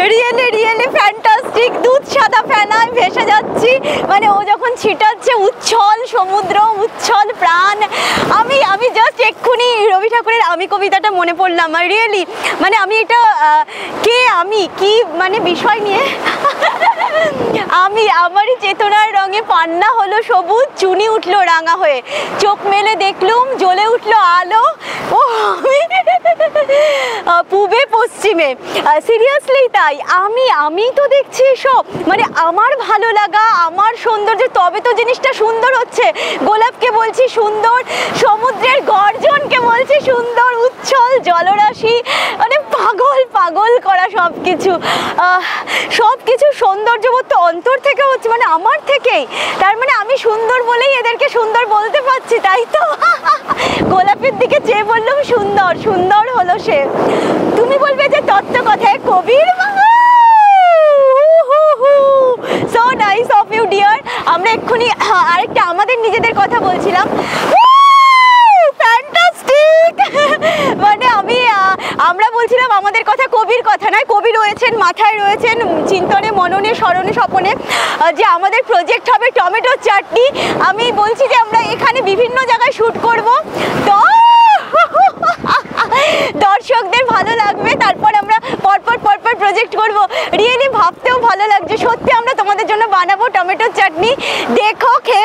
Really really fantastic. দুধ সাদা ফেনায় ভেসে যাচ্ছি, মানে ও যখন ছিটাচ্ছে উচ্ছল সমুদ্র, উচ্ছল প্রাণ। আমি জাস্ট এক্ষুনি রবি ঠাকুরের আমি কবিতাটা মনে পড়লাম। আর রিয়েলি মানে আমি এটা আমি কি মানে বিষয় নিয়ে আমারই চেতনার রঙে পান্না হলো সবুজ, চুনি উঠলো রাঙা হয়ে, চোখ মেলে দেখলুম জ্বলে উঠলো আলো ও পূবে পশ্চিমে। সিরিয়াসলি তাই, আমি তো দেখছি এসব, মানে আমার ভালো লাগা, আমার সৌন্দর্য, তবে তো জিনিসটা সুন্দর হচ্ছে। গোলাপকে বলছি সুন্দর, সমুদ্রের গর্জনকে বলছি সুন্দর, উচ্ছল জলরাশি, মানে পাগল করা সব কিছু সৌন্দর্যবোধ তো অন্তর থেকে হচ্ছে, মানে আমার থেকেই। তার মানে আমি সুন্দর বলেই এদেরকে সুন্দর বলতে পারছি, তাই তো? গোলাপের দিকে চেয়ে বললাম সুন্দর, সুন্দর হলো সে। তুমি বলবে যে তত্ত্ব কথায় কবির so nice of you dear. আমরা এক্ষুনি আরেকটা আমাদের নিজেদের কথা বলছিলাম, ফ্যান্টাস্টিক। মানে আমরা বলছিলাম আমাদের কথা, কবির কথা নয়। কবি রয়েছেন, মাথায় রয়েছেন, চিন্তনে মননে স্মরণে স্বপনে, যে আমাদের প্রজেক্ট হবে টমেটো চাটনি। আমি বলছি যে আমরা এখানে বিভিন্ন জায়গায় শ্যুট করব, তো দর্শকদের ভালো লাগবে, তারপর আমরা পরপর প্রজেক্ট করব। রিয়েলি ভাবতেও ভালো লাগছে, সত্যি আমরা তোমাদের জন্য বানাবো টমেটো চাটনি। দেখো, খেয়ে